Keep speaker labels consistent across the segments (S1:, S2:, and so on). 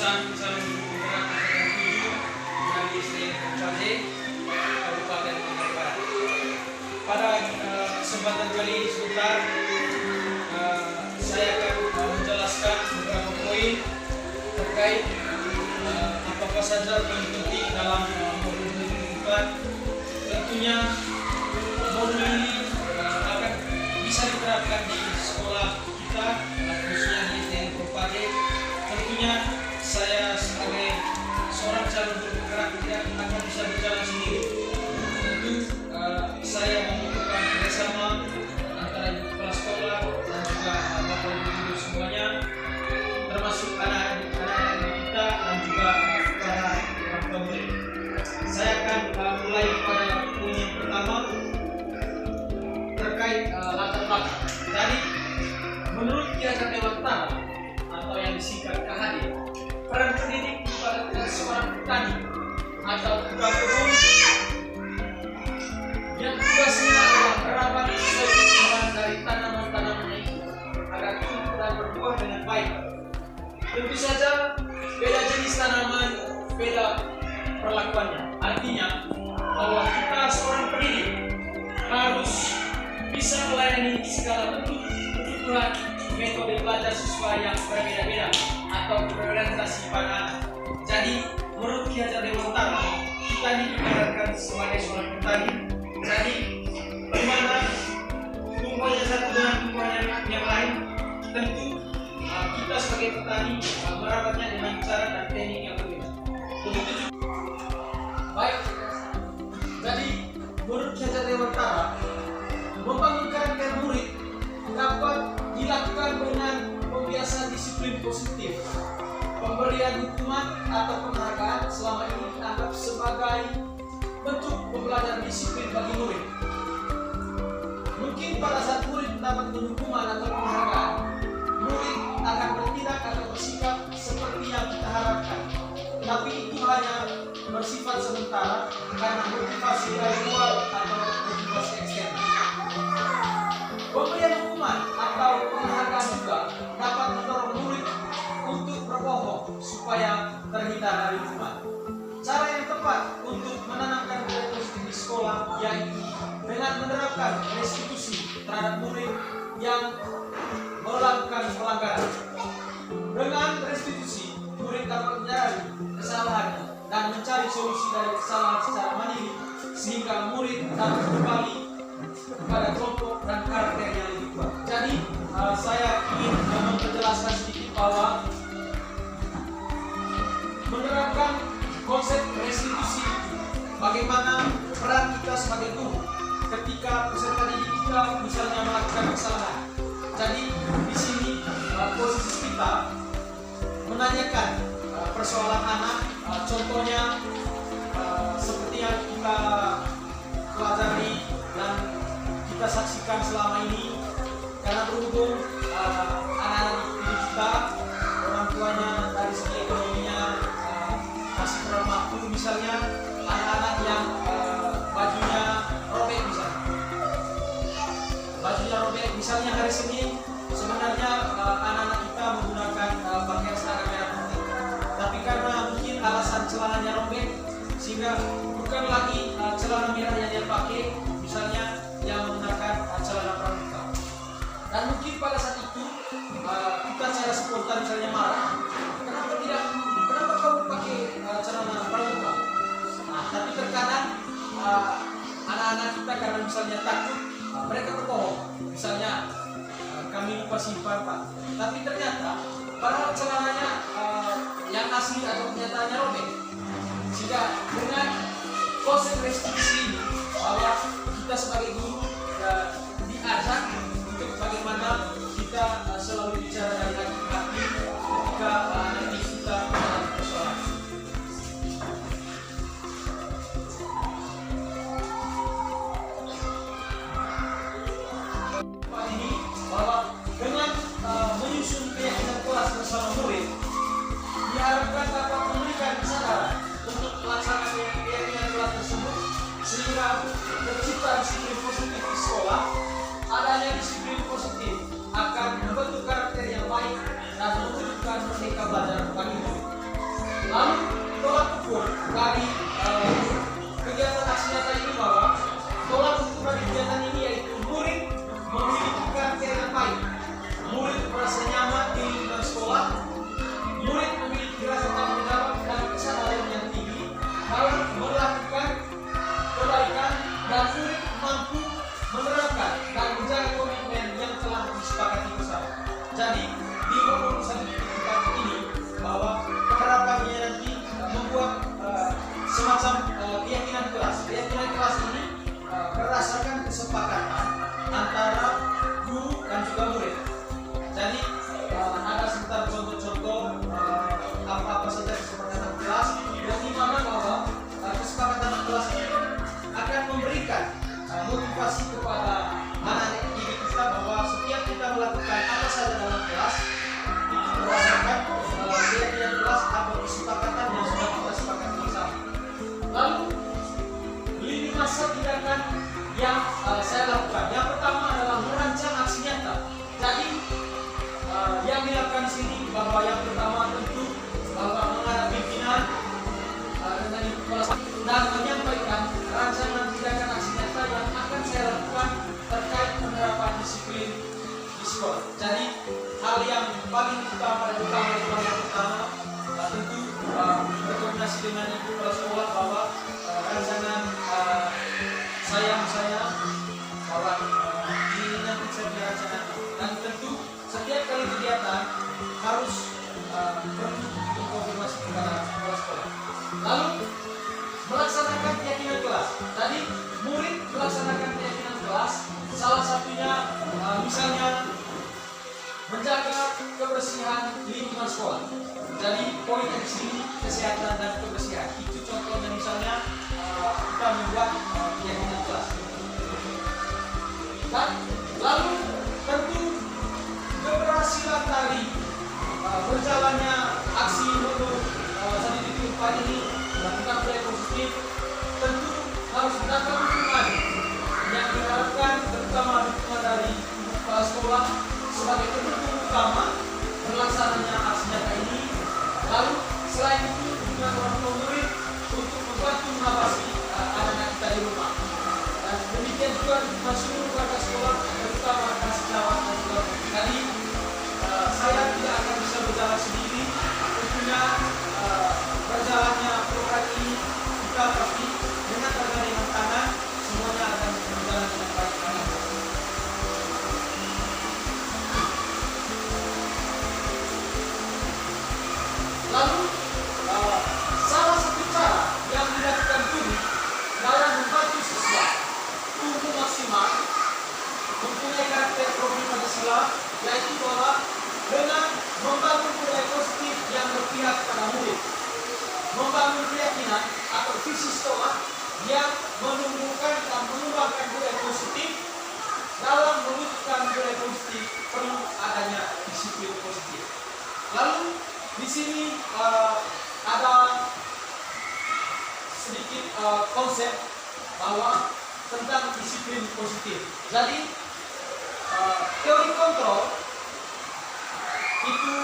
S1: lulusan calon guru penggerak angkatan 7 dari SDN Kabupaten Manggarai Barat. Pada kesempatan kali ini sebentar saya akan menjelaskan beberapa poin terkait apa saja yang penting dalam modul kehidupan. Tentunya modul ini akan bisa diterapkan di sekolah kita, khususnya di SDN Kabupaten. Tentunya saya sebagai seorang calon guru penggerak tidak akan bisa berjalan sendiri. Tentu saya membutuhkan kerjasama antara ibu kepala sekolah dan juga bapak ibu guru semuanya, termasuk anak-anak kita dan juga para orang tua murid. Saya akan mulai pada poin yang pertama terkait latar belakang. Tadi menurut Ki Hajar Dewantara atau yang disingkat KHD, peran pendidik pada seorang petani atau tukang kebun yang tugasnya adalah merawat sesuai kebutuhan dari tanaman-tanamannya itu agar tumbuh dan berbuah dengan baik. Tentu saja beda jenis tanaman, beda perlakuannya. Artinya bahwa kita seorang pendidik harus bisa melayani segala bentuk kebutuhan metode belajar siswa yang berbeda-beda atau berorientasi pada anak. Jadi menurut Ki Hajar Dewantara, kita diibaratkan sebagai seorang petani. Jadi bagaimana tumbuhannya satu dengan tumbuhan yang lain, tentu kita sebagai petani merawatnya dengan cara dan teknik yang berbeda. Begitu juga. Baik. Jadi menurut Ki Hajar Dewantara, membangun karakter murid dapat dilakukan dengan pembiasaan disiplin positif. Pemberian hukuman atau penghargaan selama ini dianggap sebagai bentuk pembelajaran disiplin bagi murid. Mungkin pada saat murid mendapatkan hukuman atau penghargaan, murid akan bertindak atau bersikap seperti yang kita harapkan. Tapi itu hanya bersifat sementara karena motivasi dari luar atau motivasi eksternal. Pemberian hukuman atau penghargaan juga dapat mendorong murid untuk berbohong supaya terhindar dari hukuman. Cara yang tepat untuk menanamkan nilai positif di sekolah yaitu dengan menerapkan restitusi terhadap murid yang melakukan pelanggaran. Dengan restitusi, murid dapat menyadari kesalahannya dan mencari solusi dari kesalahan secara mandiri sehingga murid dapat kembali kepada kelompok dan karakter yang lebih kuat. Jadi saya ingin memperjelaskan sedikit bahwa menerapkan konsep restitusi, bagaimana peran kita sebagai guru ketika peserta didik kita misalnya melakukan kesalahan. Jadi di sini posisi kita menanyakan persoalan anak, contohnya seperti yang kita pelajari dan kita saksikan selama ini, karena berhubung anak-anak didik kita orang tuanya dari segi ekonominya masih kurang mampu, misalnya anak-anak yang bajunya robek misalnya hari Senin sebenarnya anak-anak kita menggunakan pakaian seragam merah putih, tapi karena mungkin alasan celananya robek sehingga bukan lagi celana merah yang dia pakai, misalnya yang menggunakan celana pramuka. Dan mungkin pada saat itu kita secara spontan misalnya marah, kenapa kau pakai celana pramuka? Tapi terkadang anak-anak kita karena misalnya takut, mereka berbohong. Misalnya kami lupa simpan Pak, tapi ternyata padahal celananya yang asli atau kenyataannya robek. Sehingga dengan konsep restitusi ini, bahwa kita sebagai guru diajak untuk bagaimana kita selalu bicara dari hati ketika anak kita mengalami persoalan. Ini bahwa dengan menyusun keyakinan kelas bersama murid diharapkan dapat memberikan kesadaran untuk melaksanakan keyakinan kelas tersebut sehingga tercipta disiplin positif di sekolah. Adanya disiplin positif akan membentuk karakter yang baik dan menunjukkan merdeka belajar bagi murid. Lalu tolak ukur dari kegiatan aksi nyata ini bahwa tolak ukur dari kegiatan ini yaitu murid memiliki karakter yang baik, murid merasa nyaman di lingkungan sekolah, murid memiliki rasa tanggung jawab dan kesadaran yang tinggi dalam melakukan kebaikan, dan murid mampu menerapkan dan menjaga komitmen yang telah disepakati bersama. Jadi di keputusan ini bahwa penerapannya nanti membuat semacam keyakinan kelas. Keyakinan kelas ini berdasarkan kesepakatan antara guru dan juga murid. Jadi ada sekitar contoh-contoh apa-apa saja kesepakatan kelas, dan di mana bahwa kesepakatan kelas ini akan memberikan motivasi kepada anak-anak didik kita bahwa setiap kita melakukan apa saja dalam kelas itu berdasarkan keyakinan kelas atau kesepakatan yang sudah kita sepakati bersama. Lalu lini masa tindakan yang saya lakukan. Yang pertama adalah merancang aksi nyata. Jadi yang dilakukan di sini bahwa yang pertama tentu bahwa menghadap pimpinan dengan kepala dan menyampaikan rancangan tindakan aksi nyata yang akan saya lakukan terkait penerapan disiplin di sekolah. Jadi hal yang paling utama dan yang pertama tentu berkoordinasi dengan ibu kepala sekolah bahwa rancangan saya bahwa ini nanti saya punya rancangan, dan tentu setiap kali kegiatan harus perlu dikonfirmasi kepada kepala sekolah. Lalu melaksanakan keyakinan kelas. Tadi murid melaksanakan keyakinan kelas, salah satunya misalnya menjaga kebersihan lingkungan sekolah. Jadi poin di sini kesehatan dan kebersihan. Itu contohnya misalnya kita membuat keyakinan kelas. Dan lalu tentu keberhasilan dari berjalannya aksi motor tadi di tempat ini melakukan budaya positif tentu harus mendapat dukungan yang diharapkan, terutama dukungan dari kepala sekolah sebagai pendukung utama pelaksananya aksi nyata ini. Lalu selain itu dukungan orang tua murid untuk membantu mengawasi anak-anak kita di rumah, dan demikian juga dukungan seluruh warga sekolah, terutama kasih jawab dan juga tadi saya tidak akan bisa berjalan sendiri. Tentunya berjalannya program ini kita pasti dengan bergandengan tangan semuanya akan berjalan dengan baik. Lalu salah satu cara yang dilakukan guru dalam membantu siswa tumbuh maksimal mempunyai karakter program Pancasila yaitu bahwa dengan membangun budaya positif yang berpihak pada murid, membangun keyakinan atau visi sekolah yang menumbuhkan dan mengembangkan budaya positif. Dalam mewujudkan budaya positif perlu adanya disiplin positif. Lalu di sini ada sedikit konsep bahwa tentang disiplin positif. Jadi teori kontrol itu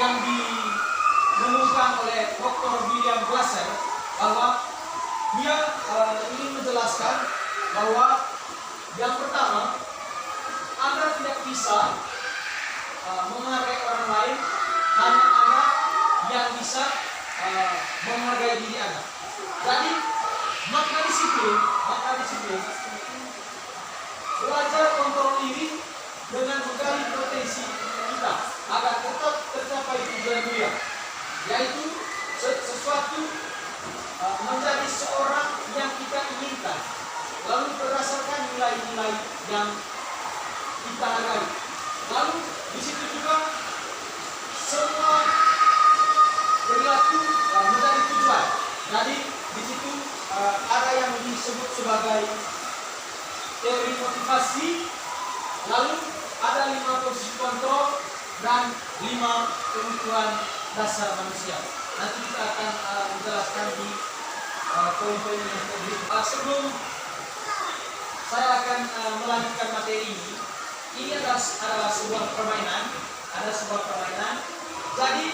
S1: yang dinemukan oleh Dr. William Glasser, bahwa dia ingin menjelaskan bahwa yang pertama, Anda tidak bisa menghargai orang lain, hanya Anda yang bisa menghargai diri Anda. Jadi makna disiplin belajar kontrol diri dengan menggali potensi kita agar tetap tercapai tujuan mulia, yaitu sesuatu menjadi seorang yang kita inginkan, lalu berdasarkan nilai-nilai yang kita hargai. Lalu di situ juga semua perilaku menjadi tujuan. Jadi di situ ada yang disebut sebagai teori motivasi, lalu ada 5 posisi kontrol dan 5 kebutuhan dasar manusia. Nanti kita akan menjelaskan di poin-poin yang berikut. Sebelum saya akan melanjutkan materi ini adalah sebuah permainan. Jadi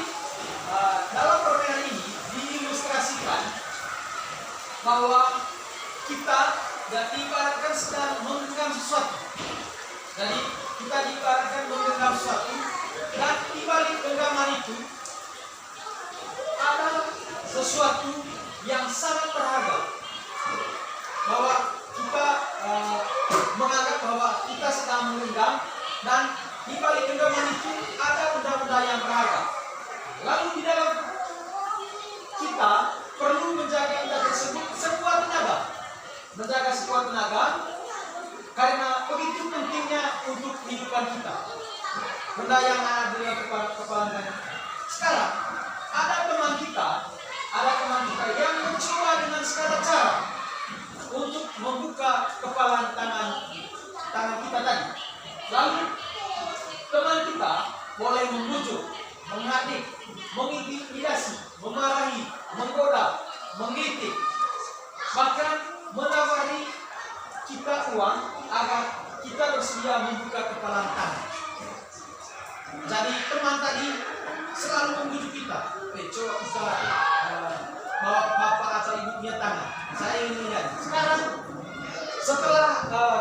S1: dalam permainan ini di bahwa kita diibaratkan sedang menggenggam sesuatu. Jadi kita diibaratkan menggenggam sesuatu, dan di balik genggaman itu ada sesuatu yang sangat berharga. Bahwa kita menganggap bahwa kita sedang menggenggam, dan di balik genggaman itu ada benda-benda yang berharga. Lalu di dalam kita perlu menjaga benda tersebut sekuat tenaga. Menjaga sekuat tenaga karena begitu pentingnya untuk kehidupan kita. Benda yang ada di dalam kepala kita. Sekarang ada teman kita yang mencoba dengan segala cara untuk membuka kepala tangan kita tadi. Lalu teman kita boleh membujuk, menghadik, mengintimidasi, memarahi, menggoda, menggelitik, bahkan menawari kita uang agar kita bersedia membuka kepala tangan. Jadi teman tadi selalu membujuk kita, coba bisa bawa bapak atau ibu punya tangan, saya ingin lihat. Sekarang setelah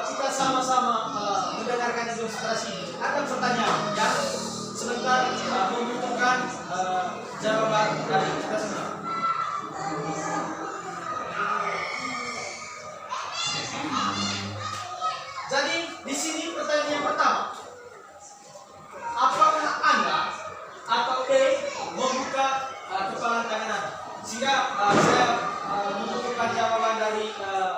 S1: kita sama-sama mendengarkan ilustrasi ini, ada pertanyaan yang sebentar membutuhkan jawaban dari kita semua. Jadi di sini pertanyaan yang pertama, apakah Anda atau membuka kepala tangan Anda? Sehingga saya membutuhkan jawaban dari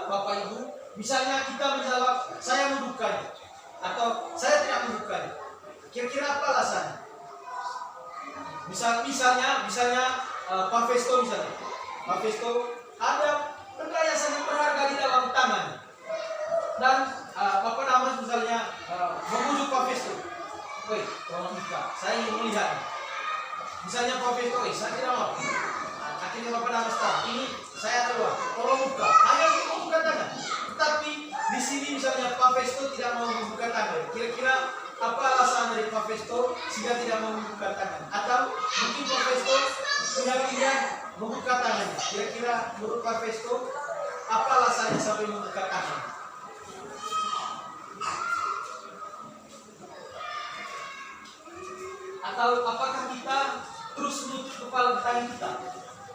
S1: Bapak Ibu. Misalnya kita menjawab, saya membukanya atau saya tidak membukanya. Kira-kira apa alasannya? Misalnya Pak Festo misalnya. Pak Festo ada benda yang sangat berharga di dalam tangannya. Dan Bapak Damas misalnya memujuk Pak Festo. Woi, tolong buka, saya ingin melihat. Misalnya Pak Festo, saya tidak mau. Akhirnya Bapak Damas tahu, ini saya keluar, tolong buka. Hanya untuk membuka tangan. Tetapi di sini misalnya Pak Festo tidak mau membuka tangan. Kira-kira apa alasan dari Pak Festo sehingga tidak mau membuka tangan? Atau mungkin Pak Festo punya pilihan membuka tangannya. Kira-kira menurut Pak Festo apa alasannya sampai membuka tangan? Atau apakah kita terus menutup kepala tangan kita?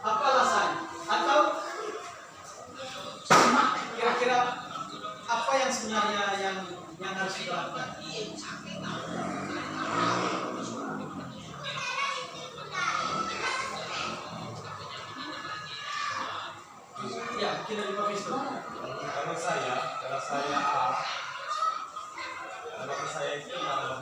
S1: Apa alasannya? Atau kira-kira apa yang sebenarnya yang harus kita lakukan? Ya, mungkin dari Pak Festo.
S2: Kalau saya kalau saya itu adalah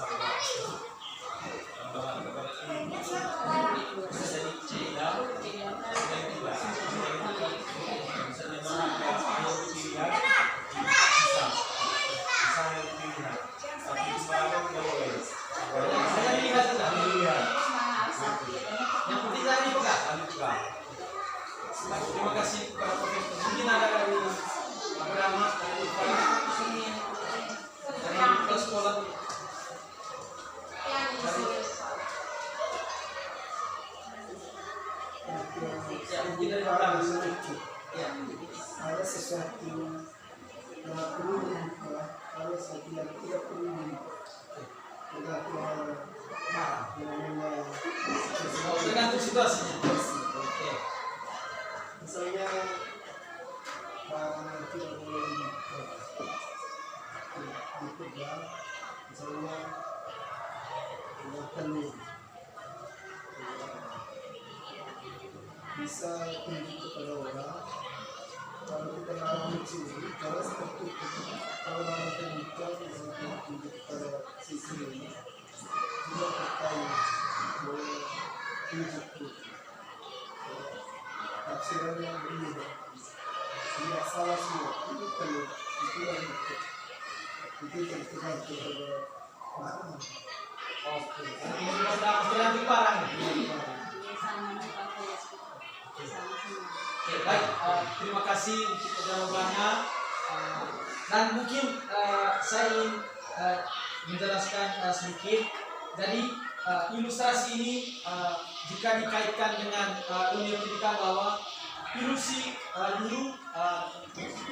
S1: Yang penting tadi bukan. Terima kasih kepada Pak Festo. Mungkin ada dari Bapak Damas dari sekolah. Ya, mungkin dari Bapak Damas. Ya,
S3: ada sesuatu yang perlu dibuka, ada sesuatu yang tidak perlu dibuka.
S1: tergantung situasinya.
S3: Oke. Misalnya tidak boleh dibuka, misalnya telur bisa tunjuk kepada orang. Kalau kita mau mencuri, kalau seperti itu, kalau orang terbuka bisa tunjuk kepada sisi ini. Juga terkait boleh tunjuk tafsiran yang berbeda. Tidak salah semua. Itu telur, itu yang betul. Itu tergantung kepada makna.
S1: Oke. Tergantung barang. Oke, baik. Terima kasih untuk jawabannya. Dan mungkin saya ingin menjelaskan sedikit. Jadi ilustrasi ini jika dikaitkan dengan ilmu pendidikan bahwa ilusi guru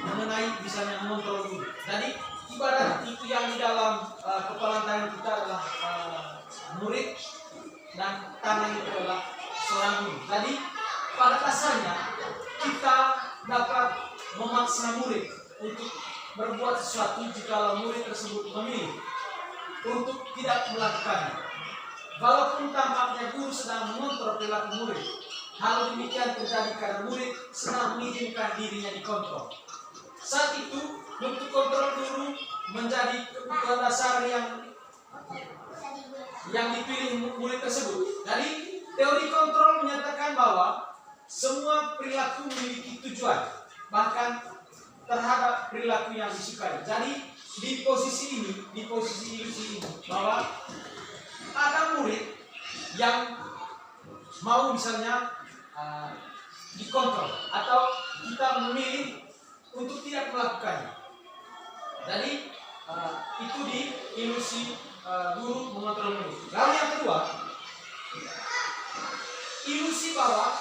S1: mengenai misalnya mengontrol guru. Jadi ibarat itu yang di dalam kepala tangan kita adalah murid dan tangan itu adalah seorang guru. Jadi pada dasarnya kita dapat memaksa murid untuk berbuat sesuatu jika murid tersebut memilih untuk tidak melakukannya. Walaupun tampaknya guru sedang mengontrol perilaku murid, hal demikian terjadi karena murid sedang mengizinkan dirinya dikontrol. Saat itu, untuk kontrol guru menjadi kebutuhan dasar yang dipilih murid tersebut. Jadi, teori kontrol menyatakan bahwa semua perilaku memiliki tujuan, bahkan terhadap perilaku yang disukai. Jadi, di posisi ilusi ini, bahwa ada murid yang mau misalnya dikontrol atau kita memilih untuk tidak melakukannya. Jadi itu di ilusi guru mengontrol murid. Lalu yang kedua, ilusi bahwa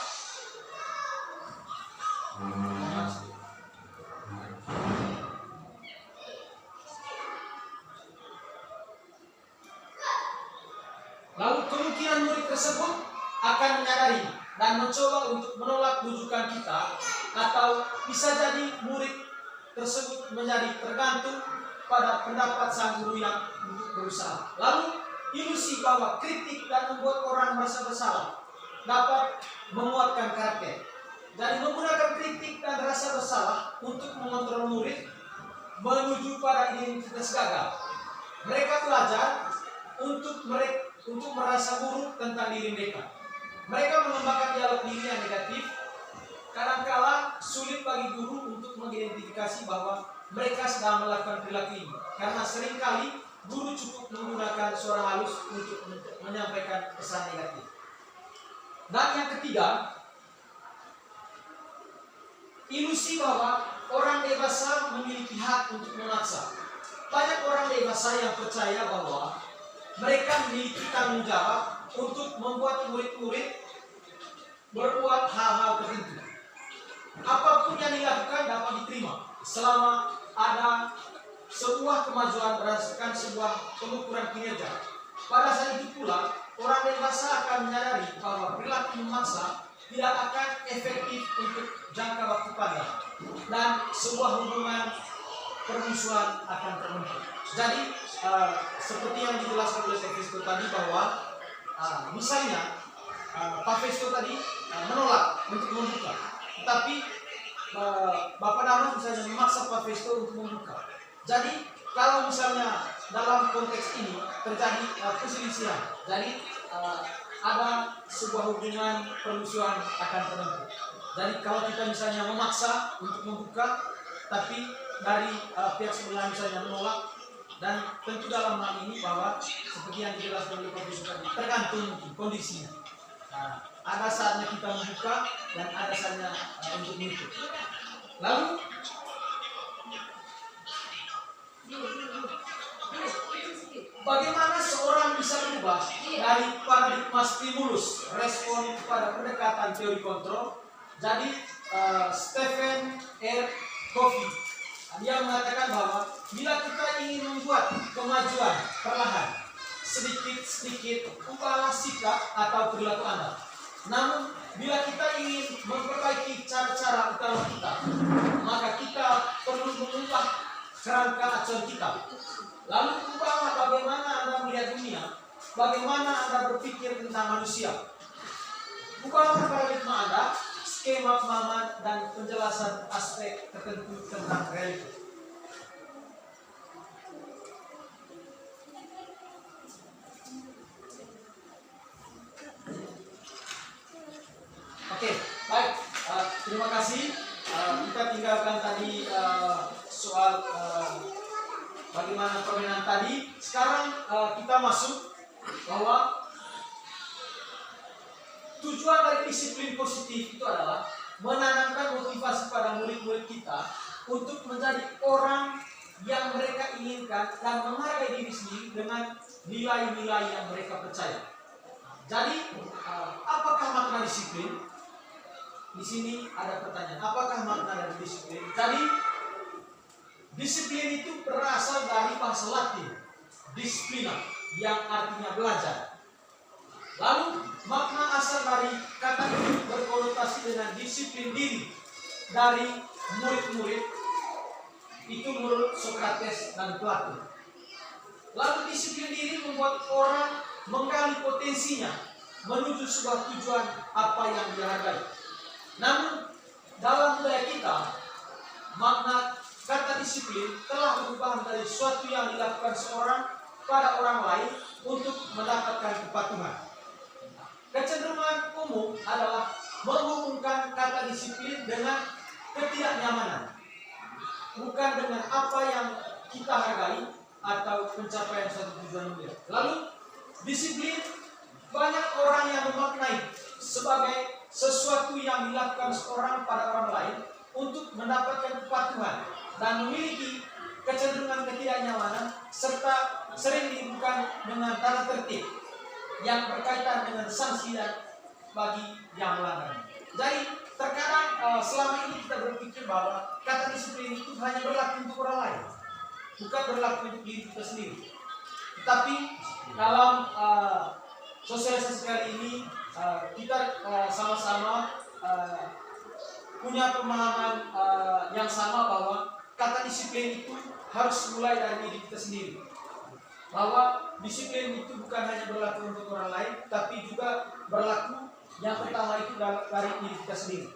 S1: lalu kemungkinan murid tersebut akan menyadari dan mencoba untuk menolak bujukan kita, atau bisa jadi murid tersebut menjadi tergantung pada pendapat sang guru yang berusaha. Lalu ilusi bahwa kritik dan membuat orang merasa bersalah dapat menguatkan karakter. Jadi menggunakan kritik dan rasa bersalah untuk mengontrol murid menuju pada identitas gagal. Mereka belajar untuk merasa buruk tentang diri mereka. Mereka mengembangkan dialog diri yang negatif. Kadangkala sulit bagi guru untuk mengidentifikasi bahwa mereka sedang melakukan perilaku ini, karena seringkali guru cukup menggunakan suara halus untuk menyampaikan pesan negatif. Dan yang ketiga, ilusi bahwa orang dewasa memiliki hak untuk memaksa. Banyak orang dewasa yang percaya bahwa mereka memiliki tanggung jawab untuk membuat murid-murid berbuat hal-hal tertentu. Apapun yang dilakukan dapat diterima selama ada sebuah kemajuan berdasarkan sebuah pengukuran kinerja. Pada saat itu pula, orang dewasa akan menyadari bahwa perilaku memaksa tidak akan efektif untuk jangka waktu panjang, dan sebuah hubungan permusuhan akan terbentuk. Jadi seperti yang dijelaskan oleh Pak Festo tadi, bahwa misalnya Pak Festo tadi menolak untuk membuka, tetapi Bapak Damas misalnya memaksa Pak Festo untuk membuka. Jadi kalau misalnya dalam konteks ini terjadi perselisihan, jadi ada sebuah hubungan permusuhan akan terbentuk. Jadi kalau kita misalnya memaksa untuk membuka, tapi dari pihak sebelah misalnya menolak, dan tentu dalam hal ini bahwa seperti yang dijelaskan oleh Pak Festo tadi, tergantung kondisinya. Ada saatnya kita membuka dan ada saatnya untuk menutup. Lalu bagaimana seorang bisa berubah dari paradigma stimulus respon kepada pendekatan teori kontrol? Jadi Stephen R. Covey dia mengatakan bahwa bila kita ingin membuat kemajuan perlahan, sedikit-sedikit ubahlah sikap atau perilaku Anda. Namun bila kita ingin memperbaiki cara-cara utama kita, maka kita perlu mengubah kerangka acuan kita. Lalu ubahlah bagaimana Anda melihat dunia, bagaimana Anda berpikir tentang manusia. Ubahlah paradigma Anda, skema pemahaman dan penjelasan aspek tertentu tentang realitas. Oke, baik. Terima kasih. Kita tinggalkan tadi soal bagaimana permainan tadi. Sekarang kita masuk bahwa tujuan dari disiplin positif itu adalah menanamkan motivasi pada murid-murid kita untuk menjadi orang yang mereka inginkan dan menghargai diri sendiri dengan nilai-nilai yang mereka percaya. Jadi, apakah makna disiplin? di sini ada pertanyaan, apakah makna dari disiplin? Jadi disiplin itu berasal dari bahasa Latin disiplina yang artinya belajar. Lalu makna asal dari kata ini berkonotasi dengan disiplin diri dari murid-murid itu menurut Sokrates dan Plato. Lalu disiplin diri membuat orang menggali potensinya menuju sebuah tujuan apa yang dihargai. Namun dalam budaya kita, makna kata disiplin telah berubah dari sesuatu yang dilakukan seorang pada orang lain untuk mendapatkan kepatuhan. Kecenderungan umum adalah menghubungkan kata disiplin dengan ketidaknyamanan, bukan dengan apa yang kita hargai atau pencapaian suatu tujuan mulia. Lalu disiplin banyak orang yang memaknai sebagai sesuatu yang dilakukan seorang pada orang lain untuk mendapatkan kepatuhan dan memiliki kecenderungan ketidaknyamanan serta sering dihubungkan dengan tata tertib yang berkaitan dengan sanksi dan bagi yang melanggar. Jadi terkadang selama ini kita berpikir bahwa kata disiplin itu hanya berlaku untuk orang lain, bukan berlaku untuk diri kita sendiri. Tetapi dalam sosialisasi kali ini kita sama-sama punya pemahaman yang sama bahwa kata disiplin itu harus mulai dari diri kita sendiri. Bahwa disiplin itu bukan hanya berlaku untuk orang lain, tapi juga berlaku yang pertama itu dari diri kita sendiri.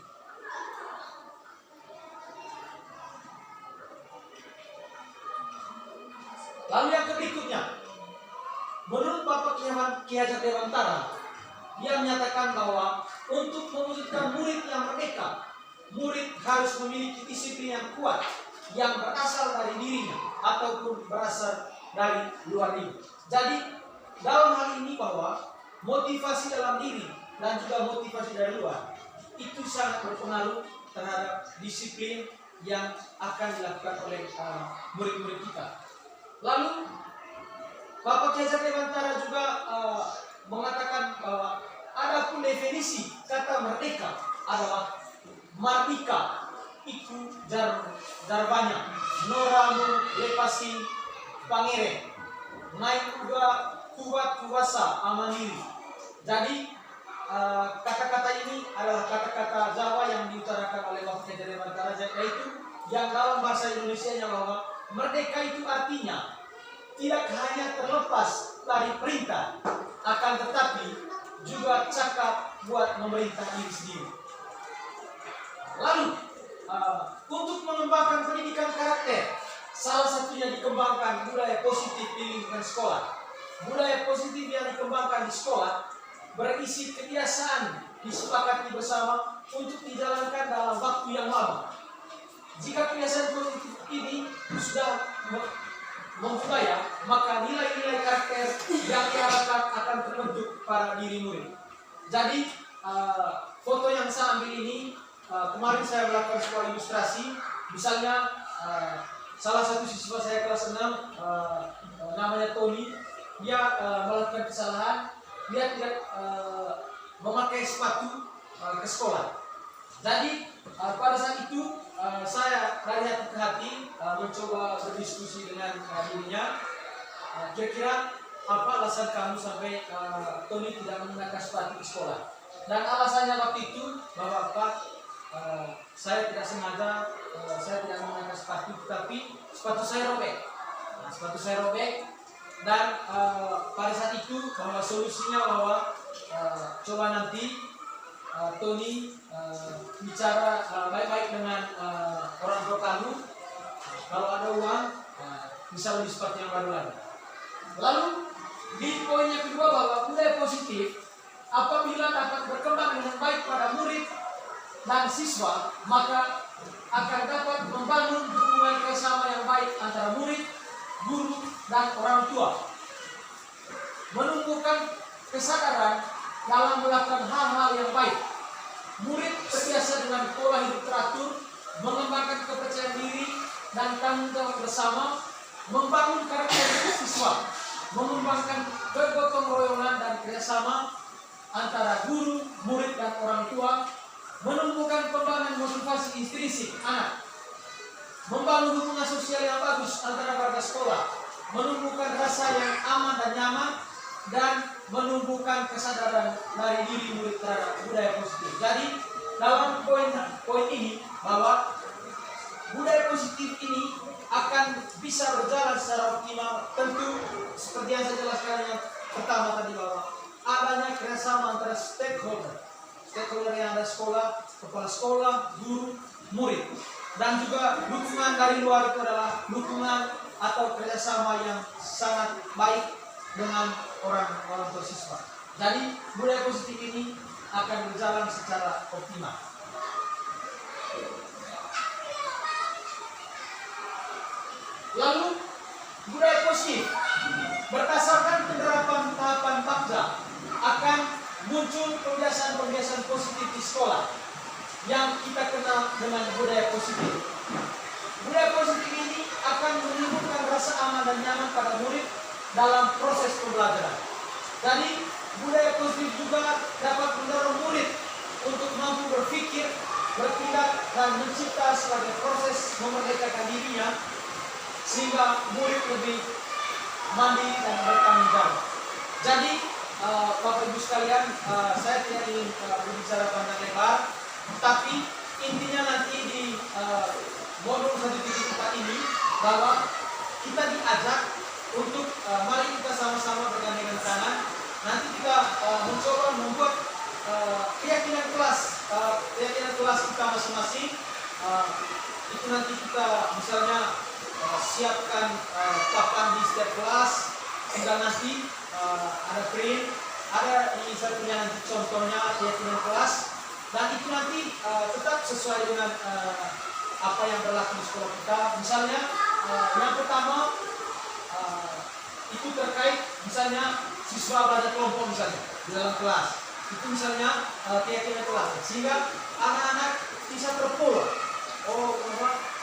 S1: Lalu yang berikutnya, menurut Bapak Ki Hajar Dewantara, dia menyatakan bahwa untuk mewujudkan murid yang merdeka, murid harus memiliki disiplin yang kuat yang berasal dari dirinya ataupun berasal dari luar diri. Jadi dalam hal ini bahwa motivasi dalam diri dan juga motivasi dari luar itu sangat berpengaruh terhadap disiplin yang akan dilakukan oleh murid-murid kita. Lalu Bapak Ki Hajar Dewantara juga mengatakan bahwa adapun definisi kata merdeka adalah mardika iku jarbanya noramu lepasi pangere naik juga kuat kuasa amaniri. Jadi kata-kata ini adalah kata-kata Jawa yang diutarakan oleh Bapak Ki Hajar Dewantara, yaitu yang dalam bahasa Indonesianya bahwa merdeka itu artinya tidak hanya terlepas dari perintah, akan tetapi juga cakap buat memerintah diri sendiri. Lalu untuk mengembangkan pendidikan karakter, salah satunya dikembangkan budaya positif di lingkungan sekolah. Budaya positif yang dikembangkan di sekolah berisi kebiasaan disepakati bersama untuk dijalankan dalam waktu yang lama. Jika kebiasaan positif ini sudah membudaya, maka nilai-nilai karakter yang diharapkan akan terbentuk pada diri murid. Jadi foto yang saya ambil ini, kemarin saya melakukan sebuah ilustrasi. Misalnya salah satu siswa saya kelas 6, namanya Tony, dia melakukan kesalahan, dia tidak memakai sepatu ke sekolah. Jadi pada saat itu saya dari hati ke hati mencoba berdiskusi dengan dirinya. Kira-kira apa alasan kamu sampai Tony tidak menggunakan sepatu di sekolah? Dan alasannya waktu itu bahwa Pak, saya tidak sengaja, saya tidak menggunakan sepatu, tapi sepatu saya robek. Sepatu saya robek, dan pada saat itu bahwa solusinya bahwa coba nanti Tony bicara baik-baik dengan orang tua kamu, kalau ada uang bisa beli sepatu yang baru lagi. Lalu di poin yang kedua bahwa budaya positif apabila dapat berkembang dengan baik pada murid dan siswa, maka akan dapat membangun hubungan kerjasama yang baik antara murid, guru, dan orang tua, menumbuhkan kesadaran dalam melakukan hal-hal yang baik. Murid terbiasa dengan pola hidup teratur, mengembangkan kepercayaan diri dan tanggung jawab bersama, membangun karakter siswa, mengembangkan kegotong royongan dan kerjasama antara guru, murid, dan orang tua, menumbuhkan pembangunan motivasi intrinsik anak, membangun hubungan sosial yang bagus antara warga sekolah, menumbuhkan rasa yang aman dan nyaman, dan menumbuhkan kesadaran dari diri murid terhadap budaya positif. Jadi dalam poin ini bahwa budaya positif ini akan bisa berjalan secara optimal, tentu seperti yang saya jelaskan yang pertama tadi, bahwa adanya kerjasama antara stakeholder yang ada sekolah, kepala sekolah, guru, murid, dan juga dukungan dari luar itu adalah dukungan atau kerjasama yang sangat baik dengan orang tua siswa. Jadi budaya positif ini akan berjalan secara optimal. Lalu budaya positif berdasarkan penerapan tahapan Pakja akan muncul kebiasaan-kebiasaan positif di sekolah yang kita kenal dengan budaya positif. Budaya positif ini akan menimbulkan rasa aman dan nyaman pada murid dalam proses pembelajaran. Jadi budaya positif juga dapat mendorong murid untuk mampu berpikir, bertindak, dan mencipta sebagai proses memerdekakan dirinya, sehingga murid lebih mandiri dan bertanggung jawab. Jadi Bapak Ibu sekalian, saya tidak ingin berbicara panjang lebar, tapi intinya nanti di modul 1.4 ini bahwa kita diajak untuk mari kita sama-sama bergandengan tangan. Nanti kita mencoba membuat keyakinan kelas kita masing-masing. Itu nanti kita misalnya siapkan papan di setiap kelas, sehingga nanti ada print, ada ini saya punya nanti contohnya keyakinan kelas, dan itu nanti tetap sesuai dengan apa yang berlaku di sekolah kita. Misalnya yang pertama itu terkait misalnya siswa belajar kelompok misalnya di dalam kelas, itu misalnya keyakinan kelas, sehingga anak-anak bisa terpol. Oh,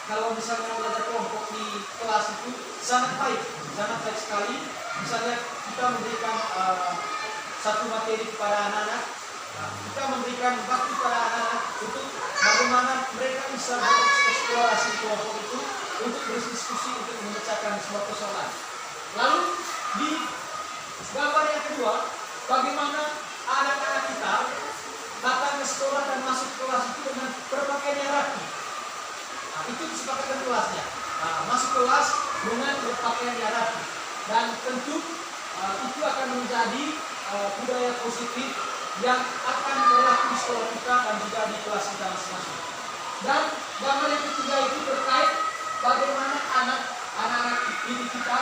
S1: kalau misalnya belajar kelompok di kelas itu sangat baik sekali. Misalnya kita memberikan satu materi kepada anak-anak, kita memberikan waktu kepada anak-anak untuk bagaimana mereka bisa bereksplorasi kelompok itu, untuk berdiskusi, untuk memecahkan semua persoalan. Lalu di gambar yang kedua, bagaimana anak-anak kita datang ke sekolah dan masuk kelas itu dengan berpakaian yang rapi. Itu kesepakatan kelasnya. Masuk kelas dengan berpakaian yang rapi, dan tentu itu akan menjadi budaya positif yang akan berlaku di sekolah kita dan juga di kelas kita masing-masing. Dan gambar yang ketiga itu terkait bagaimana anak-anak didik kita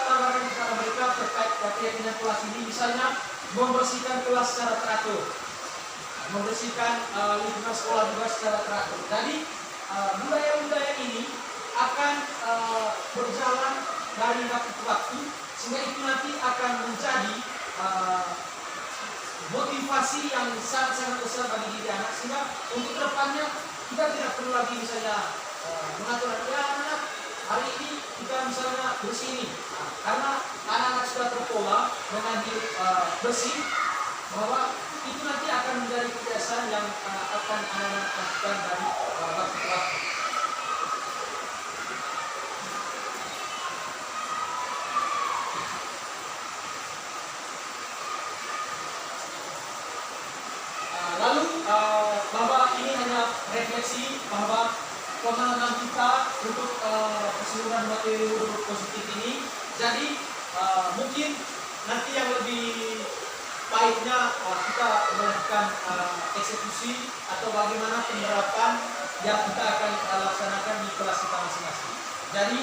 S1: tawarkan kepada mereka terkait keyakinan kelas ini, misalnya membersihkan kelas secara teratur, membersihkan lingkungan sekolah juga secara teratur. Jadi budaya-budaya ini akan berjalan dari waktu ke waktu, sehingga itu nanti akan menjadi motivasi yang sangat-sangat besar bagi diri anak, sehingga untuk kedepannya kita tidak perlu lagi misalnya mengatur anak-anak hari ini kita misalnya bersih ini, karena anak-anak sudah terpola dengan hidup bersih, bahwa itu nanti akan menjadi kebiasaan yang akan anak-anak lakukan dari waktu ke waktu. Lalu bahwa ini hanya refleksi bahwa pemahaman kita untuk keseluruhan materi positif ini. Jadi mungkin nanti yang lebih baiknya kita melakukan eksekusi atau bagaimana penerapan yang kita akan laksanakan di kelas kita masing-masing. Jadi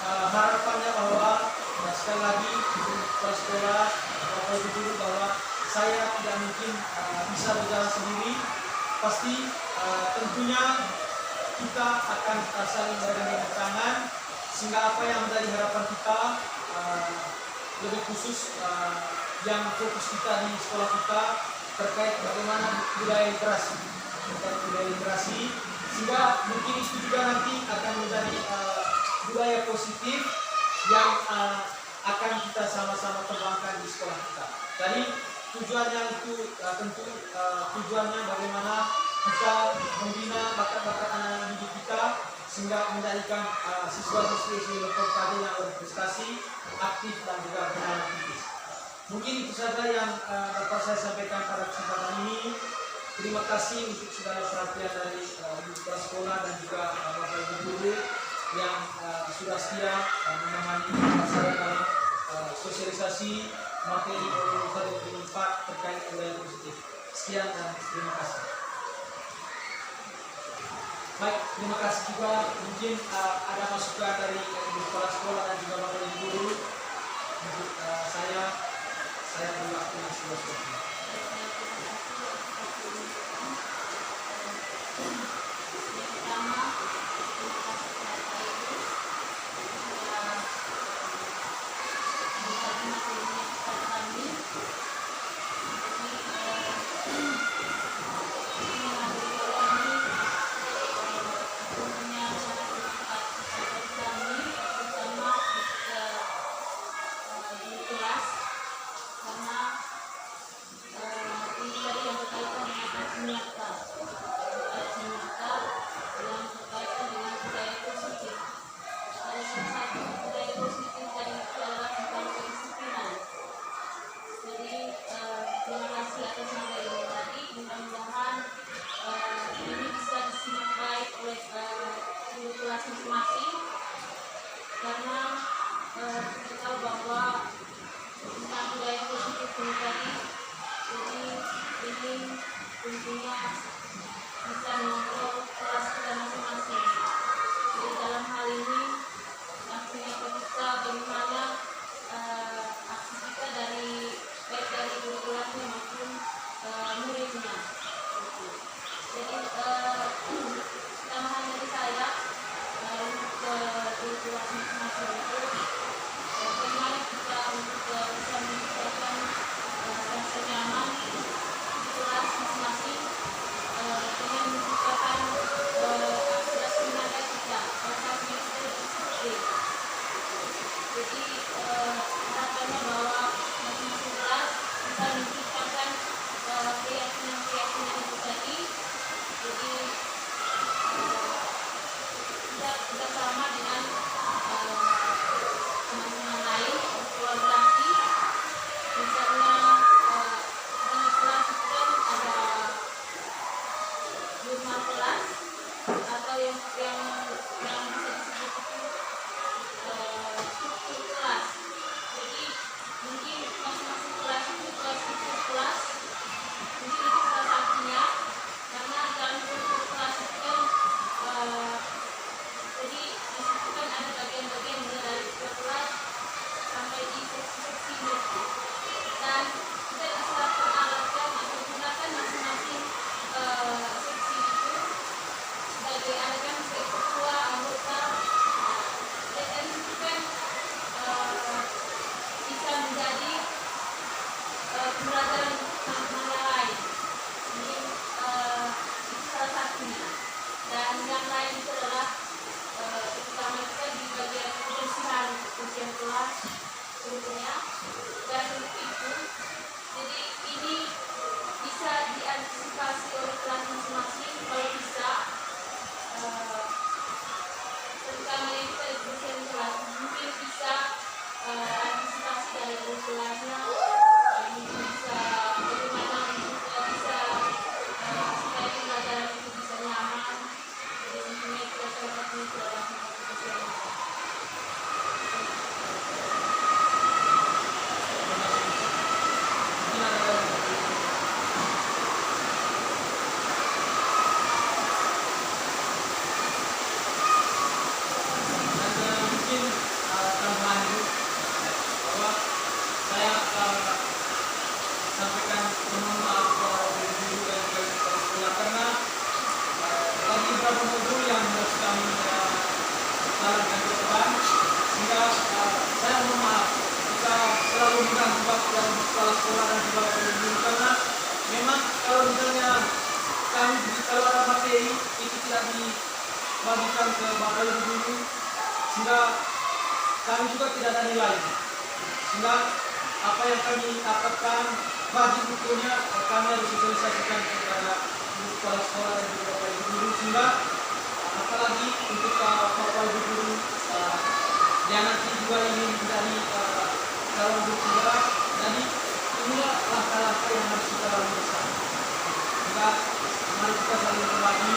S1: harapannya bahwa sekali lagi untuk kepala sekolah, Bapak Ibu guru, bahwa saya tidak mungkin bisa berjalan sendiri. Pasti tentunya kita akan saling bergandengan tangan, sehingga apa yang menjadi harapan kita lebih khusus yang fokus kita di sekolah kita terkait bagaimana budaya literasi, sehingga mungkin itu juga nanti akan menjadi budaya positif yang akan kita sama-sama kembangkan di sekolah kita. Jadi tujuannya itu tentu tujuannya kita membina bakat-bakat anak-anak didik kita sehingga menjadikan siswa-siswi Lekor KD yang berprestasi, aktif dan juga beranalytis. Mungkin itu saja yang dapat saya sampaikan pada kesempatan ini. Terima kasih untuk segala perhatian dari kepala sekolah dan juga Bapak Ibu guru yang sudah setia menemani saya dalam sosialisasi materi Pembangunan 1 terkait budaya positif. Sekian dan terima kasih. Baik, terima kasih juga. Mungkin ada masukan dari Ibu Kepala Sekolah dan juga Bapak Ibu guru untuk saya beri waktu yang seluas-luasnya.
S4: Masing-masing karena kita tahu bahwa tentang budaya positif ini tadi, jadi ini tentunya bisa mengontrol kelas kita masing-masing. Jadi dalam hal ini aksinya kita bagaimana aksi kita dari baik dari guru kelasnya maupun muridnya. Jadi tambahan dari saya untuk kelas masing-masing itu bagaimana kita untuk bisa menciptakan rasa nyaman di kelas masing-masing dengan menciptakan aksi nada kita, rasa kita disiplin. Jadi harapannya bahwa masing-masing kelas bisa menciptakan keyakinan-keyakinan itu tadi. Jadi kita sama dengan teman-teman lain kolaborasi, misalnya dengan kelas itu kan ada 5 kelas atau yang bisa disebut itu struktur kelas. Jadi mungkin masing-masing kelas itu ke struktur kelas, mungkin itu salah satunya karena dalam struktur kelas itu kan jadi disitu kan ada bagian-bagian mulai dari kelas sampai di seksi-seksi itu. Dan kita bisa peralatan atau gunakan masing-masing seksi itu sebagai adakan ketua anggota. Dan itu kan bisa menjadi pembelajaran teman-teman yang lain. Ini itu salah satunya. Dan yang lain itu adalah terutama kita di bagian kebersihan kelas tentunya. Dan untuk itu, jadi ini bisa diantisipasi oleh kelas masing-masing kalau bisa, terutama yang kita di kebersihan kelas mungkin bisa antisipasi dari guru kelasnya, mungkin bisa bagaimana untuk bisa supaya pembelajaran itu bisa nyaman. Jadi tentunya kita salah satunya itu adalah kebersihan.
S1: Mungkin tambahan itu bahwa saya sampaikan mohon maaf kepada guru dan juga kepala sekolah karena bagi beberapa modul yang harus kami jalankan ke depan, sehingga saya mohon maaf kita selalu mengganggu waktu dalam kepala sekolah dan juga guru karena memang kalau misalnya kalau ada materi itu tidak dibagikan ke Bapak Ibu guru, sehingga kami juga tidak ada nilai, sehingga apa yang kami dapatkan bagi bukunya kami harus sosialisasikan kepada untuk kepala sekolah dan juga Bapak Ibu guru, sehingga apalagi untuk Bapak Ibu guru yang nanti juga ingin menjadi calon guru penggerak. Jadi inilah langkah-langkah yang harus kita lalui bersama. Sehingga mari kita saling berbagi